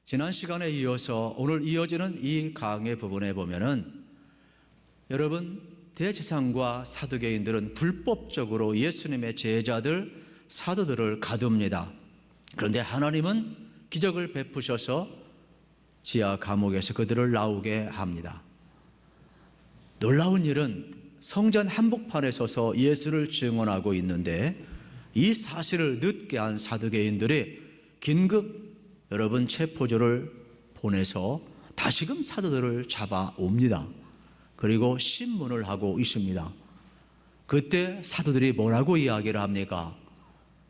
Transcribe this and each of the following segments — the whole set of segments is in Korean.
지난 시간에 이어서 오늘 이어지는 이 강의 부분에 보면은 여러분, 대제사장과 사두개인들은 불법적으로 예수님의 제자들, 사도들을 가둡니다. 그런데 하나님은 기적을 베푸셔서 지하 감옥에서 그들을 나오게 합니다. 놀라운 일은 성전 한복판에 서서 예수를 증언하고 있는데 이 사실을 늦게 한 사두개인들이 긴급 여러분 체포조를 보내서 다시금 사도들을 잡아옵니다. 그리고 신문을 하고 있습니다. 그때 사도들이 뭐라고 이야기를 합니까?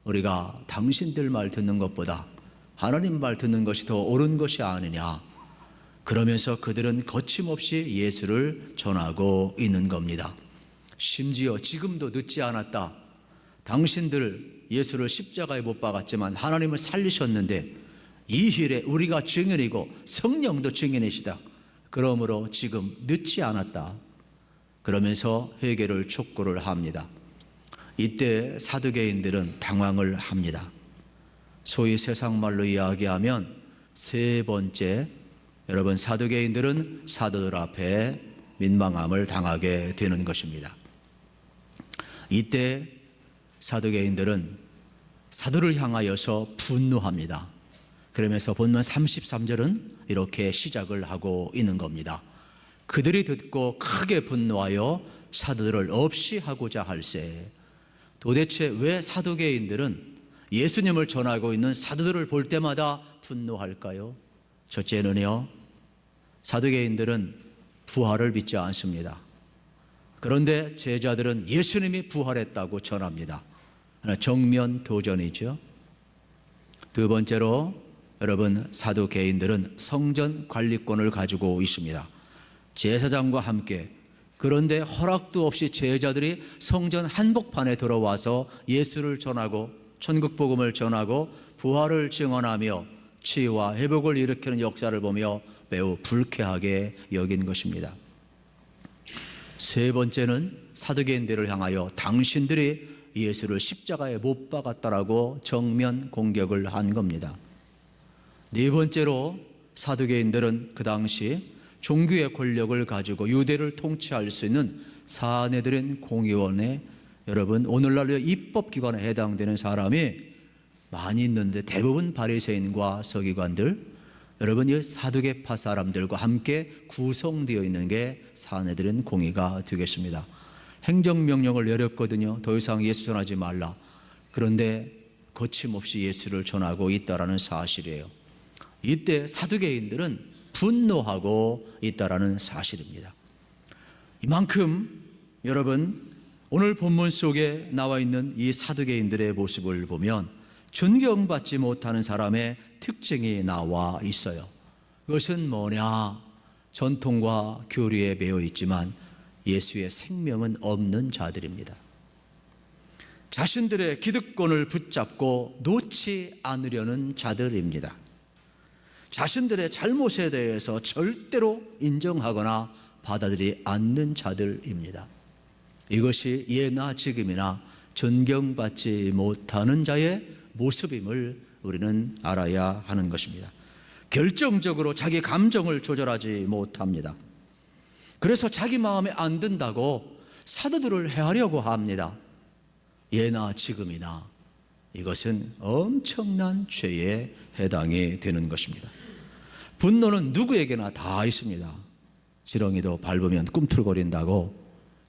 우리가 당신들 말 듣는 것보다 하나님 말 듣는 것이 더 옳은 것이 아니냐. 그러면서 그들은 거침없이 예수를 전하고 있는 겁니다. 심지어 지금도 늦지 않았다. 당신들 예수를 십자가에 못 박았지만 하나님을 살리셨는데 이 일에 우리가 증인이고 성령도 증인이시다. 그러므로 지금 늦지 않았다. 그러면서 회개를 촉구를 합니다. 이때 사두개인들은 당황을 합니다. 소위 세상말로 이야기하면 세 번째, 여러분, 사두개인들은 사도들 앞에 민망함을 당하게 되는 것입니다. 이때 사두개인들은 사도를 향하여서 분노합니다. 그러면서 본문 33절은 이렇게 시작을 하고 있는 겁니다. 그들이 듣고 크게 분노하여 사도들을 없이 하고자 할세. 도대체 왜 사두개인들은 예수님을 전하고 있는 사도들을 볼 때마다 분노할까요? 첫째는요, 사두개인들은 부활을 믿지 않습니다. 그런데 제자들은 예수님이 부활했다고 전합니다. 정면 도전이죠. 두 번째로 여러분, 사두개인들은 성전 관리권을 가지고 있습니다. 제사장과 함께. 그런데 허락도 없이 제자들이 성전 한복판에 들어와서 예수를 전하고 천국 복음을 전하고 부활을 증언하며 치유와 회복을 일으키는 역사를 보며 매우 불쾌하게 여긴 것입니다. 세 번째는 사두개인들을 향하여 당신들이 예수를 십자가에 못 박았다라고 정면 공격을 한 겁니다. 네 번째로 사두개인들은 그 당시 종교의 권력을 가지고 유대를 통치할 수 있는 사내들인 공의원에, 여러분, 오늘날의 입법기관에 해당되는 사람이 많이 있는데 대부분 바리새인과 서기관들, 여러분, 이 사두개파 사람들과 함께 구성되어 있는 게 사내들인 공의가 되겠습니다. 행정명령을 내렸거든요. 더 이상 예수 전하지 말라. 그런데 거침없이 예수를 전하고 있다는 사실이에요. 이때 사두개인들은 분노하고 있다는 사실입니다. 이만큼 여러분, 오늘 본문 속에 나와 있는 이 사두개인들의 모습을 보면 존경받지 못하는 사람의 특징이 나와 있어요. 그것은 뭐냐? 전통과 교리에 매여 있지만 예수의 생명은 없는 자들입니다. 자신들의 기득권을 붙잡고 놓지 않으려는 자들입니다. 자신들의 잘못에 대해서 절대로 인정하거나 받아들이지 않는 자들입니다. 이것이 예나 지금이나 존경받지 못하는 자의 모습임을 우리는 알아야 하는 것입니다. 결정적으로 자기 감정을 조절하지 못합니다. 그래서 자기 마음에 안 든다고 사도들을 해하려고 합니다. 예나 지금이나 이것은 엄청난 죄에 해당이 되는 것입니다. 분노는 누구에게나 다 있습니다. 지렁이도 밟으면 꿈틀거린다고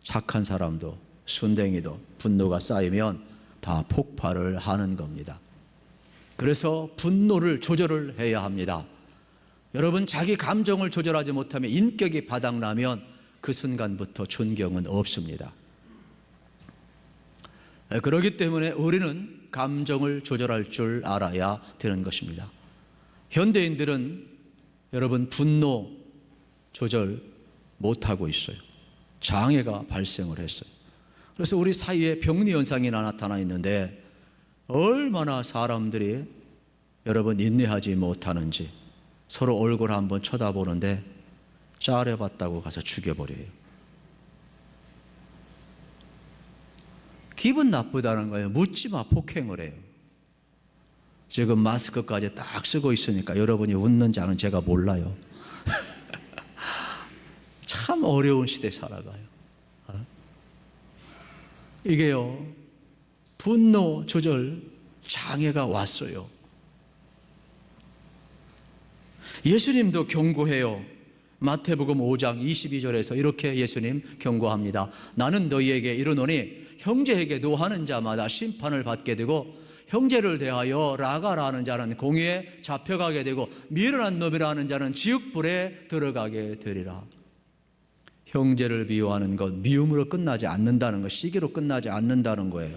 착한 사람도 순댕이도 분노가 쌓이면 다 폭발을 하는 겁니다. 그래서 분노를 조절을 해야 합니다. 여러분, 자기 감정을 조절하지 못하면 인격이 바닥나면 그 순간부터 존경은 없습니다. 그렇기 때문에 우리는 감정을 조절할 줄 알아야 되는 것입니다. 현대인들은 여러분, 분노 조절 못하고 있어요. 장애가 발생을 했어요. 그래서 우리 사이에 병리 현상이 나타나 있는데 얼마나 사람들이 여러분 인내하지 못하는지, 서로 얼굴 한번 쳐다보는데 짜려봤다고 가서 죽여버려요. 기분 나쁘다는 거예요. 묻지마 폭행을 해요. 지금 마스크까지 딱 쓰고 있으니까 여러분이 웃는지 아는 제가 몰라요. 참 어려운 시대 살아가요. 이게요, 분노 조절 장애가 왔어요. 예수님도 경고해요. 마태복음 5장 22절에서 이렇게 예수님 경고합니다. 나는 너희에게 이르노니 형제에게 노하는 자마다 심판을 받게 되고 형제를 대하여 라가라 하는 자는 공의에 잡혀가게 되고 미련한 놈이라 하는 자는 지옥불에 들어가게 되리라. 형제를 미워하는 것, 미움으로 끝나지 않는다는 것, 시기로 끝나지 않는다는 거예요.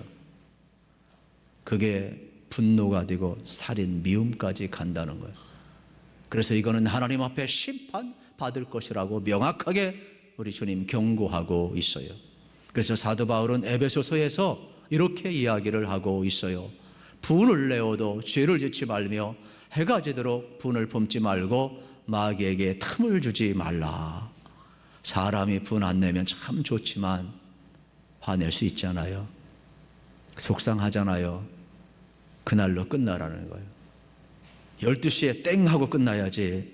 그게 분노가 되고 살인, 미움까지 간다는 거예요. 그래서 이거는 하나님 앞에 심판받을 것이라고 명확하게 우리 주님 경고하고 있어요. 그래서 사도 바울은 에베소서에서 이렇게 이야기를 하고 있어요. 분을 내어도 죄를 짓지 말며 해가 지도록 분을 품지 말고 마귀에게 틈을 주지 말라. 사람이 분 안 내면 참 좋지만 화낼 수 있잖아요. 속상하잖아요. 그날로 끝나라는 거예요. 12시에 땡 하고 끝나야지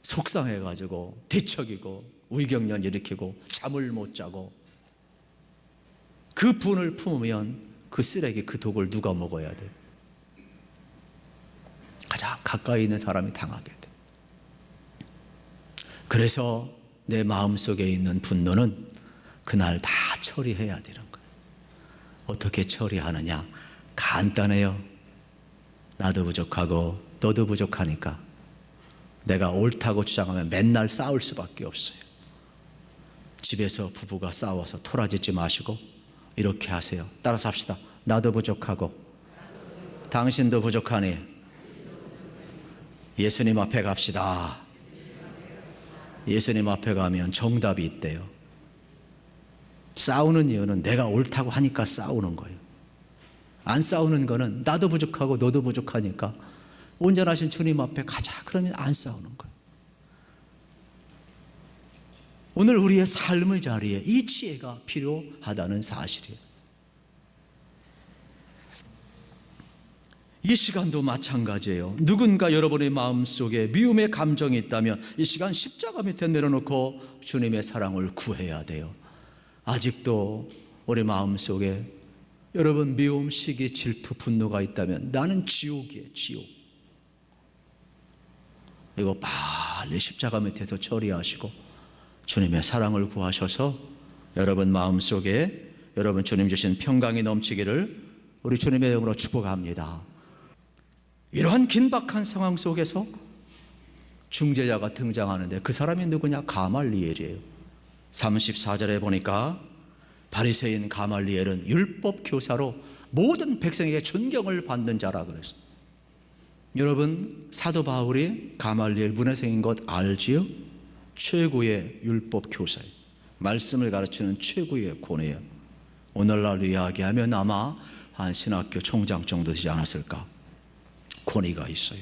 속상해가지고 뒤척이고 위경련 일으키고 잠을 못 자고 그 분을 품으면 그 쓰레기, 그 독을 누가 먹어야 돼? 가장 가까이 있는 사람이 당하게 돼. 그래서 내 마음속에 있는 분노는 그날 다 처리해야 되는 거예요. 어떻게 처리하느냐? 간단해요. 나도 부족하고 너도 부족하니까 내가 옳다고 주장하면 맨날 싸울 수밖에 없어요. 집에서 부부가 싸워서 토라지지 마시고 이렇게 하세요. 따라서 합시다. 나도 부족하고 당신도 부족하니 예수님 앞에 갑시다. 예수님 앞에 가면 정답이 있대요. 싸우는 이유는 내가 옳다고 하니까 싸우는 거예요. 안 싸우는 거는 나도 부족하고 너도 부족하니까 온전하신 주님 앞에 가자 그러면 안 싸우는 거예요. 오늘 우리의 삶의 자리에 이 지혜가 필요하다는 사실이에요. 이 시간도 마찬가지예요. 누군가 여러분의 마음속에 미움의 감정이 있다면 이 시간 십자가 밑에 내려놓고 주님의 사랑을 구해야 돼요. 아직도 우리 마음속에 여러분 미움, 시기, 질투, 분노가 있다면 나는 지옥이에요. 지옥. 이거 빨리 십자가 밑에서 처리하시고 주님의 사랑을 구하셔서 여러분 마음속에 여러분 주님 주신 평강이 넘치기를 우리 주님의 이름으로 축복합니다. 이러한 긴박한 상황 속에서 중재자가 등장하는데 그 사람이 누구냐? 가말리엘이에요. 34절에 보니까 바리새인 가말리엘은 율법 교사로 모든 백성에게 존경을 받는 자라 그랬어요. 여러분 사도 바울이 가말리엘 문해생인 것 알지요? 최고의 율법 교사예요. 말씀을 가르치는 최고의 고뇌예요. 오늘날 이야기하면 아마 한 신학교 총장 정도 되지 않았을까? 권위가 있어요.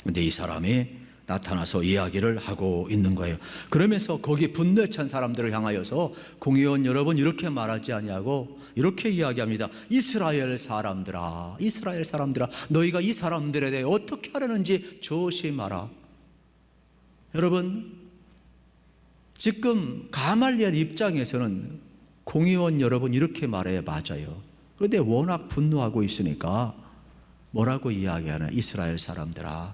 근데 이 사람이 나타나서 이야기를 하고 있는 거예요. 그러면서 거기 분노에 찬 사람들을 향하여서 공의원 여러분 이렇게 말하지 아니하고 이렇게 이야기합니다. 이스라엘 사람들아, 이스라엘 사람들아, 너희가 이 사람들에 대해 어떻게 하려는지 조심하라. 여러분 지금 가말리엘 입장에서는 공의원 여러분 이렇게 말해야 맞아요. 그런데 워낙 분노하고 있으니까 뭐라고 이야기하나? 이스라엘 사람들아,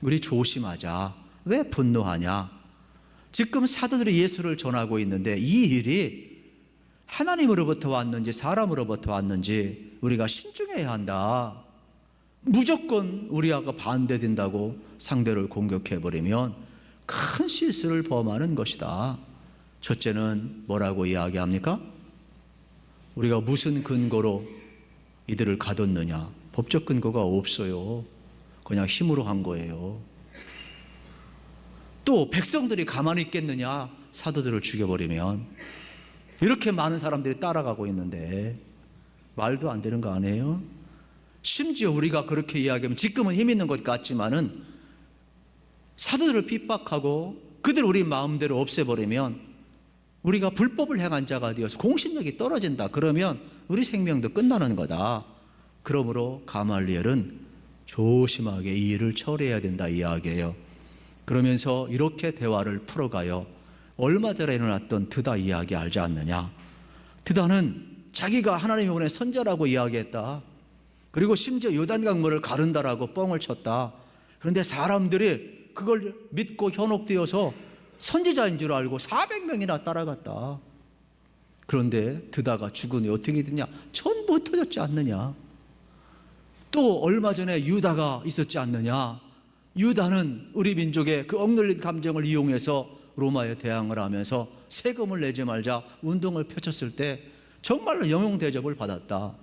우리 조심하자. 왜 분노하냐? 지금 사도들이 예수를 전하고 있는데 이 일이 하나님으로부터 왔는지 사람으로부터 왔는지 우리가 신중해야 한다. 무조건 우리하고 반대된다고 상대를 공격해버리면 큰 실수를 범하는 것이다. 첫째는 뭐라고 이야기합니까? 우리가 무슨 근거로 이들을 가뒀느냐? 법적 근거가 없어요. 그냥 힘으로 한 거예요. 또 백성들이 가만히 있겠느냐? 사도들을 죽여버리면. 이렇게 많은 사람들이 따라가고 있는데 말도 안 되는 거 아니에요? 심지어 우리가 그렇게 이야기하면 지금은 힘 있는 것 같지만은 사도들을 핍박하고 그들 우리 마음대로 없애버리면 우리가 불법을 행한 자가 되어서 공신력이 떨어진다. 그러면 우리 생명도 끝나는 거다. 그러므로 가말리엘은 조심하게 이 일을 처리해야 된다 이야기예요. 그러면서 이렇게 대화를 풀어가요. 얼마 전에 일어났던 드다 이야기 알지 않느냐? 드다는 자기가 하나님이 보낸 선자라고 이야기했다. 그리고 심지어 요단강물을 가른다라고 뻥을 쳤다. 그런데 사람들이 그걸 믿고 현혹되어서 선지자인 줄 알고 400명이나 따라갔다. 그런데 드다가 죽은 후에 어떻게 되냐? 전부 흩어졌지 않느냐? 또 얼마 전에 유다가 있었지 않느냐? 유다는 우리 민족의 그 억눌린 감정을 이용해서 로마에 대항을 하면서 세금을 내지 말자 운동을 펼쳤을 때 정말로 영용 대접을 받았다.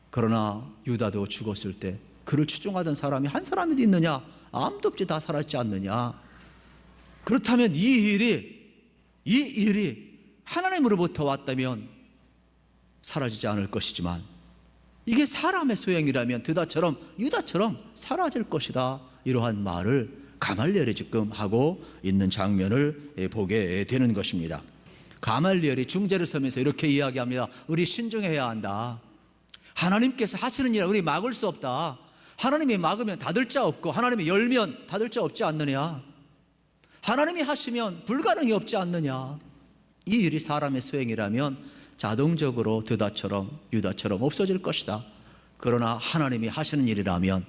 그러나 유다도 죽었을 때 그를 추종하던 사람이 한 사람이도 있느냐? 아무도 없지, 다 살았지 않느냐? 그렇다면 이 일이 하나님으로부터 왔다면 사라지지 않을 것이지만 이게 사람의 소행이라면 드다처럼 유다처럼 사라질 것이다. 이러한 말을 가말리엘이 지금 하고 있는 장면을 보게 되는 것입니다. 가말리엘이 중재를 서면서 이렇게 이야기합니다. 우리 신중해야 한다. 하나님께서 하시는 일을 우리 막을 수 없다. 하나님이 막으면 닫을 자 없고 하나님이 열면 닫을 자 없지 않느냐? 하나님이 하시면 불가능이 없지 않느냐? 이 일이 사람의 소행이라면 자동적으로 드다처럼 유다처럼 없어질 것이다. 그러나 하나님이 하시는 일이라면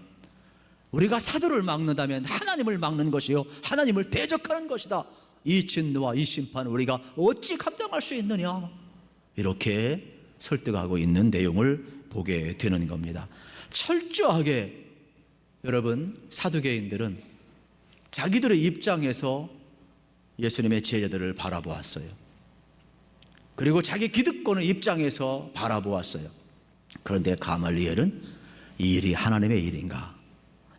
우리가 사도를 막는다면 하나님을 막는 것이요 하나님을 대적하는 것이다. 이 진노와 이 심판을 우리가 어찌 감당할 수 있느냐? 이렇게 설득하고 있는 내용을 보게 되는 겁니다. 철저하게 여러분, 사두개인들은 자기들의 입장에서 예수님의 제자들을 바라보았어요. 그리고 자기 기득권의 입장에서 바라보았어요. 그런데 가말리엘은 이 일이 하나님의 일인가?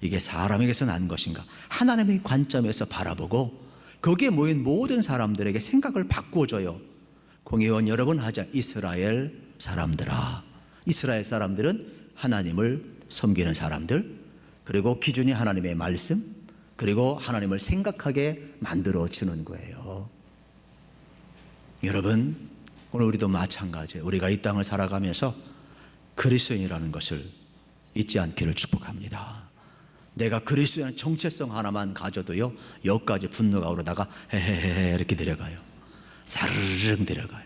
이게 사람에게서 난 것인가? 하나님의 관점에서 바라보고 거기에 모인 모든 사람들에게 생각을 바꾸어줘요. 공회원 여러분 하자. 이스라엘 사람들아. 이스라엘 사람들은 하나님을 섬기는 사람들, 그리고 기준이 하나님의 말씀, 그리고 하나님을 생각하게 만들어주는 거예요. 여러분, 오늘 우리도 마찬가지예요. 우리가 이 땅을 살아가면서 그리스도인이라는 것을 잊지 않기를 축복합니다. 내가 그리스도인 정체성 하나만 가져도요, 여기까지 분노가 오르다가 헤헤헤 이렇게 내려가요. 사르르 내려가요.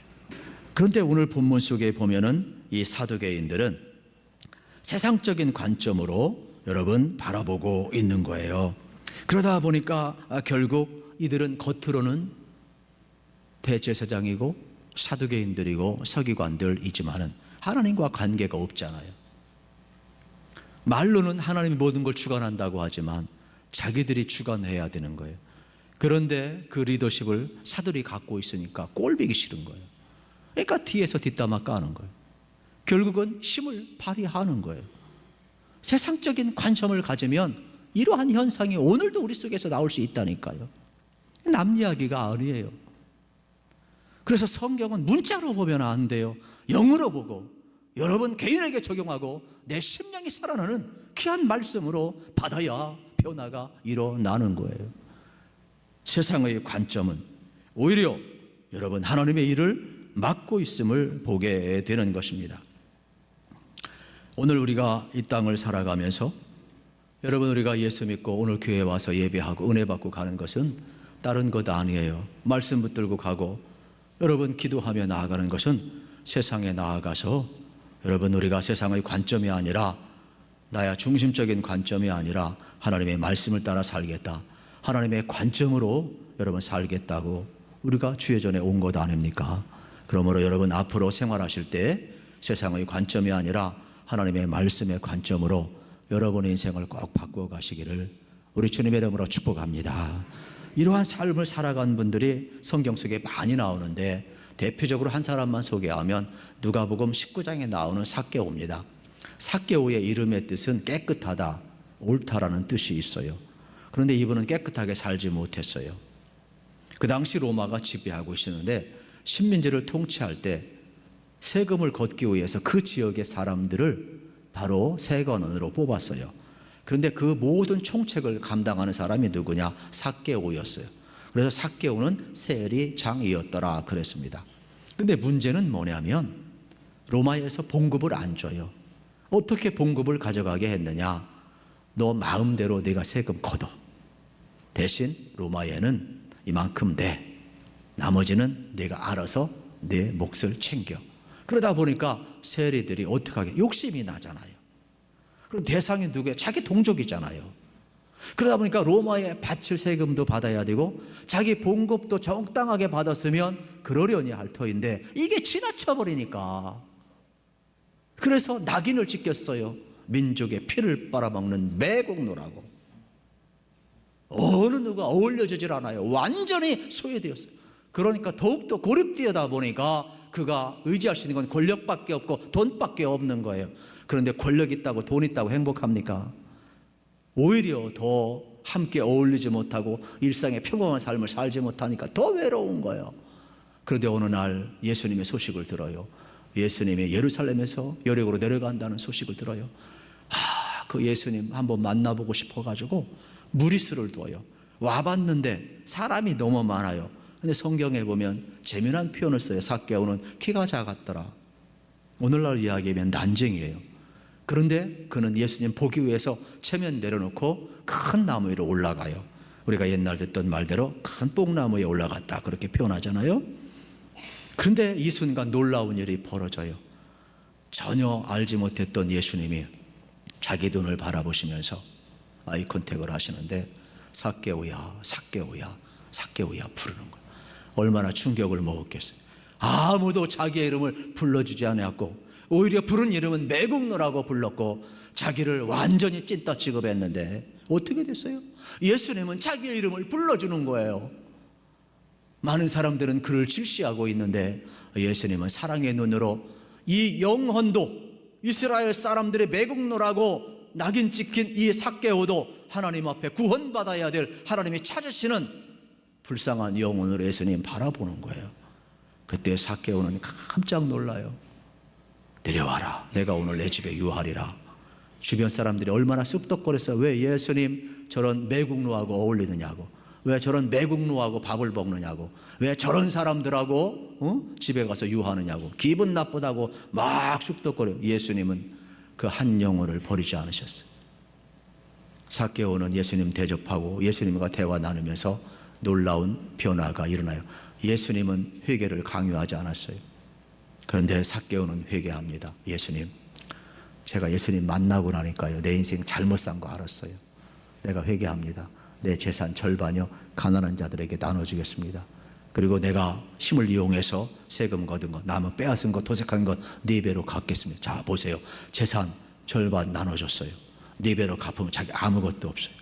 그런데 오늘 본문 속에 보면은 이 사두개인들은 세상적인 관점으로 여러분 바라보고 있는 거예요. 그러다 보니까 결국 이들은 겉으로는 대제사장이고 사두개인들이고 서기관들이지만은 하나님과 관계가 없잖아요. 말로는 하나님이 모든 걸 주관한다고 하지만 자기들이 주관해야 되는 거예요. 그런데 그 리더십을 사들이 갖고 있으니까 꼴보기 싫은 거예요. 그러니까 뒤에서 뒷담화 까는 거예요. 결국은 힘을 발휘하는 거예요. 세상적인 관점을 가지면 이러한 현상이 오늘도 우리 속에서 나올 수 있다니까요. 남 이야기가 아니에요. 그래서 성경은 문자로 보면 안 돼요. 영으로 보고 여러분 개인에게 적용하고 내 심령이 살아나는 귀한 말씀으로 받아야 변화가 일어나는 거예요. 세상의 관점은 오히려 여러분 하나님의 일을 막고 있음을 보게 되는 것입니다. 오늘 우리가 이 땅을 살아가면서 여러분 우리가 예수 믿고 오늘 교회에 와서 예배하고 은혜 받고 가는 것은 다른 것 아니에요. 말씀 붙들고 가고 여러분 기도하며 나아가는 것은 세상에 나아가서 여러분 우리가 세상의 관점이 아니라 나야 중심적인 관점이 아니라 하나님의 말씀을 따라 살겠다. 하나님의 관점으로 여러분 살겠다고 우리가 주의 전에 온 것 아닙니까? 그러므로 여러분 앞으로 생활하실 때 세상의 관점이 아니라 하나님의 말씀의 관점으로 여러분의 인생을 꼭 바꾸어 가시기를 우리 주님의 이름으로 축복합니다. 이러한 삶을 살아간 분들이 성경 속에 많이 나오는데 대표적으로 한 사람만 소개하면 누가복음 19장에 나오는 삭개오입니다. 삭개오의 이름의 뜻은 깨끗하다, 옳다라는 뜻이 있어요. 그런데 이분은 깨끗하게 살지 못했어요. 그 당시 로마가 지배하고 있었는데 식민지를 통치할 때 세금을 걷기 위해서 그 지역의 사람들을 바로 세관원으로 뽑았어요. 그런데 그 모든 총책을 감당하는 사람이 누구냐? 삭개오였어요. 그래서 삭개오는 세리장이었더라 그랬습니다. 그런데 문제는 뭐냐면 로마에서 봉급을 안 줘요. 어떻게 봉급을 가져가게 했느냐? 너 마음대로 네가 세금 걷어. 대신 로마에는 이만큼 내. 나머지는 네가 알아서 내 몫을 챙겨. 그러다 보니까 세리들이 어떻게 하게? 욕심이 나잖아요. 그럼 대상이 누구예요? 자기 동족이잖아요. 그러다 보니까 로마에 바칠 세금도 받아야 되고 자기 봉급도 정당하게 받았으면 그러려니 할 터인데 이게 지나쳐버리니까, 그래서 낙인을 찍혔어요. 민족의 피를 빨아먹는 매국노라고. 어느 누가 어울려지질 않아요. 완전히 소외되었어요. 그러니까 더욱더 고립되다 보니까 그가 의지할 수 있는 건 권력밖에 없고 돈밖에 없는 거예요. 그런데 권력 있다고 돈 있다고 행복합니까? 오히려 더 함께 어울리지 못하고 일상의 평범한 삶을 살지 못하니까 더 외로운 거예요. 그런데 어느 날 예수님의 소식을 들어요. 예수님이 예루살렘에서 여리고로 내려간다는 소식을 들어요. 그 예수님 한번 만나보고 싶어가지고 무리수를 둬요. 와봤는데 사람이 너무 많아요. 근데 성경에 보면 재미난 표현을 써요. 삭개오는 키가 작았더라. 오늘날 이야기하면 난쟁이에요. 그런데 그는 예수님 보기 위해서 체면 내려놓고 큰 나무 위로 올라가요. 우리가 옛날 듣던 말대로 큰 뽕나무에 올라갔다 그렇게 표현하잖아요. 그런데 이 순간 놀라운 일이 벌어져요. 전혀 알지 못했던 예수님이 자기 눈을 바라보시면서 아이 컨택을 하시는데 삭개오야, 삭개오야, 삭개오야 부르는 거예요. 얼마나 충격을 먹었겠어요. 아무도 자기의 이름을 불러주지 않았고 오히려 부른 이름은 매국노라고 불렀고 자기를 완전히 찐따 취급했는데 어떻게 됐어요? 예수님은 자기의 이름을 불러주는 거예요. 많은 사람들은 그를 질시하고 있는데 예수님은 사랑의 눈으로 이 영혼도 이스라엘 사람들의 매국노라고 낙인 찍힌 이 삭개오도 하나님 앞에 구원받아야 될 하나님이 찾으시는 불쌍한 영혼으로 예수님 바라보는 거예요. 그때 삭개오는 깜짝 놀라요. 내려와라. 내가 오늘 내 집에 유하리라. 주변 사람들이 얼마나 쑥덕거렸어요. 왜 예수님 저런 매국노하고 어울리느냐고. 왜 저런 매국노하고 밥을 먹느냐고. 왜 저런 사람들하고 집에 가서 유하느냐고. 기분 나쁘다고 막 쑥덕거려요. 예수님은 그 한 영혼을 버리지 않으셨어요. 삭개오는 예수님 대접하고 예수님과 대화 나누면서 놀라운 변화가 일어나요. 예수님은 회개를 강요하지 않았어요. 그런데 삭개오는 회개합니다. 예수님, 제가 예수님 만나고 나니까요, 내 인생 잘못 산 거 알았어요. 내가 회개합니다. 내 재산 절반이요 가난한 자들에게 나눠주겠습니다. 그리고 내가 힘을 이용해서 세금 거둔 것, 남은 빼앗은 것, 도색한 것 4배로 갚겠습니다. 자 보세요, 재산 절반 나눠줬어요. 4배로 갚으면 자기 아무것도 없어요.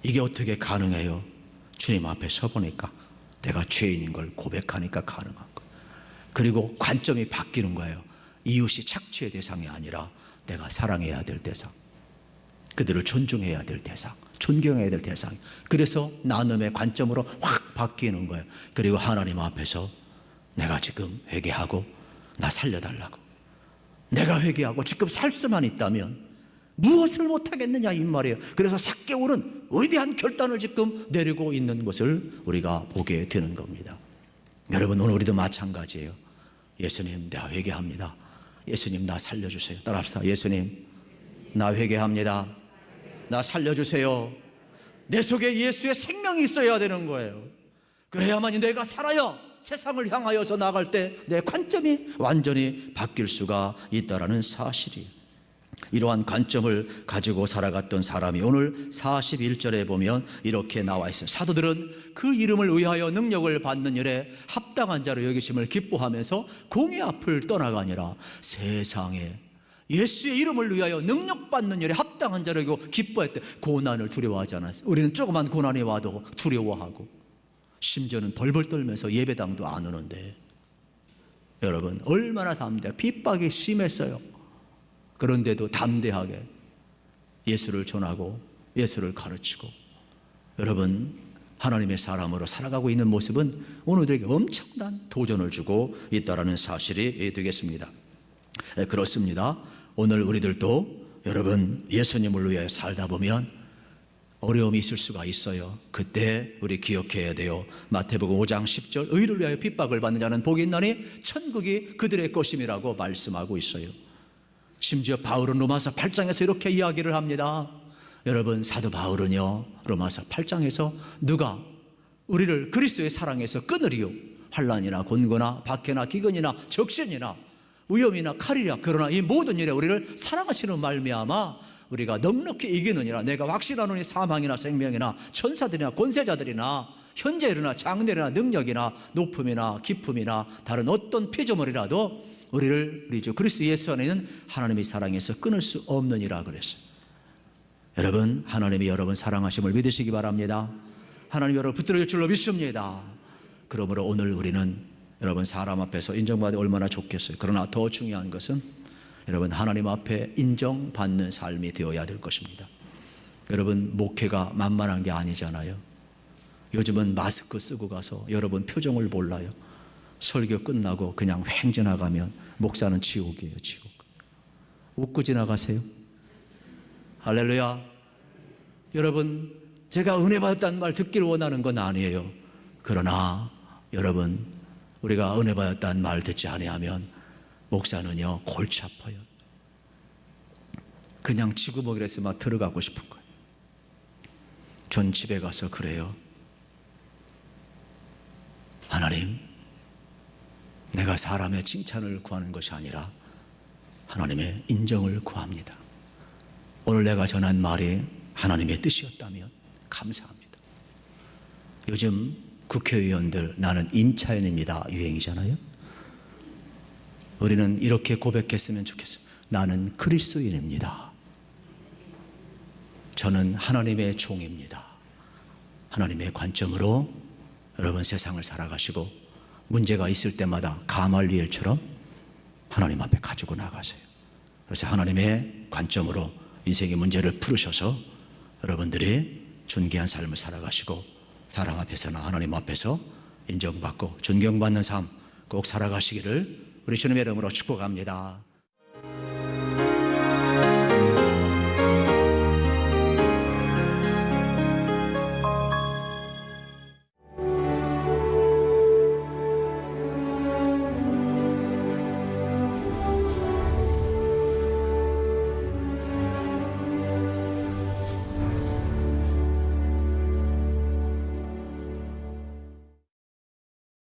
이게 어떻게 가능해요? 주님 앞에 서보니까 내가 죄인인 걸 고백하니까 가능한 거예요. 그리고 관점이 바뀌는 거예요. 이웃이 착취의 대상이 아니라 내가 사랑해야 될 대상, 그들을 존중해야 될 대상, 존경해야 될 대상. 그래서 나눔의 관점으로 확 바뀌는 거예요. 그리고 하나님 앞에서 내가 지금 회개하고 나 살려달라고. 내가 회개하고 지금 살 수만 있다면 무엇을 못하겠느냐 이 말이에요. 그래서 삭개오는 위대한 결단을 지금 내리고 있는 것을 우리가 보게 되는 겁니다. 여러분, 오늘 우리도 마찬가지예요. 예수님, 내가 회개합니다. 예수님, 나 살려주세요. 따라합시다. 예수님, 나 회개합니다. 나 살려주세요. 내 속에 예수의 생명이 있어야 되는 거예요. 그래야만이 내가 살아야 세상을 향하여서 나갈 때 내 관점이 완전히 바뀔 수가 있다는 사실이에요. 이러한 관점을 가지고 살아갔던 사람이 오늘 41절에 보면 이렇게 나와 있어요. 사도들은 그 이름을 위하여 능력을 받는 일에 합당한 자로 여기심을 기뻐하면서 공의 앞을 떠나가니라. 세상에 예수의 이름을 위하여 능력받는 일에 합당한 자로 여기고 기뻐했대. 고난을 두려워하지 않았어요. 우리는 조그만 고난이 와도 두려워하고 심지어는 벌벌 떨면서 예배당도 안 오는데, 여러분 얼마나 담대해. 핍박이 심했어요. 그런데도 담대하게 예수를 전하고 예수를 가르치고, 여러분 하나님의 사람으로 살아가고 있는 모습은 오늘 우리에게 엄청난 도전을 주고 있다는 사실이 되겠습니다. 그렇습니다. 오늘 우리들도 여러분 예수님을 위해 살다 보면 어려움이 있을 수가 있어요. 그때 우리 기억해야 돼요. 마태복음 5장 10절 의를 위하여 핍박을 받는 자는 복이 있나니 천국이 그들의 것임이라고 말씀하고 있어요. 심지어 바울은 로마서 8장에서 이렇게 이야기를 합니다. 여러분 사도 바울은요 로마서 8장에서 누가 우리를 그리스도의 사랑에서 끊으리요? 환난이나 곤고나 박해나 기근이나 적신이나 위험이나 칼이라. 그러나 이 모든 일에 우리를 사랑하시는 말미암아 우리가 넉넉히 이기느니라. 내가 확신하노니 사망이나 생명이나 천사들이나 권세자들이나 현재 일이나 장래나 능력이나 높음이나 깊음이나 다른 어떤 피조물이라도 우리 주 그리스도 예수 안에 있는 하나님의 사랑에서 끊을 수 없느니라 그랬어요. 여러분, 하나님이 여러분 사랑하심을 믿으시기 바랍니다. 하나님 여러분 붙들어 줄 줄로 믿습니다. 그러므로 오늘 우리는 여러분 사람 앞에서 인정받아 얼마나 좋겠어요. 그러나 더 중요한 것은 여러분 하나님 앞에 인정받는 삶이 되어야 될 것입니다. 여러분 목회가 만만한 게 아니잖아요. 요즘은 마스크 쓰고 가서 여러분 표정을 몰라요. 설교 끝나고 그냥 횡 지나가면 목사는 지옥이에요. 지옥. 웃고 지나가세요. 할렐루야. 여러분 제가 은혜 받았다는 말 듣기를 원하는 건 아니에요. 그러나 여러분 우리가 은혜 받았다는 말 듣지 아니하면 목사는요 골치 아파요. 그냥 지구먹이라서 막 들어가고 싶은 거예요. 전 집에 가서 그래요. 하나님, 내가 사람의 칭찬을 구하는 것이 아니라 하나님의 인정을 구합니다. 오늘 내가 전한 말이 하나님의 뜻이었다면 감사합니다. 요즘 국회의원들 나는 임차인입니다 유행이잖아요. 우리는 이렇게 고백했으면 좋겠어요. 나는 그리스도인입니다. 저는 하나님의 종입니다. 하나님의 관점으로 여러분 세상을 살아가시고 문제가 있을 때마다 가말리엘처럼 하나님 앞에 가지고 나가세요. 그래서 하나님의 관점으로 인생의 문제를 풀으셔서 여러분들이 존귀한 삶을 살아가시고 사랑 앞에서나 하나님 앞에서 인정받고 존경받는 삶 꼭 살아가시기를 우리 주님의 이름으로 축복합니다.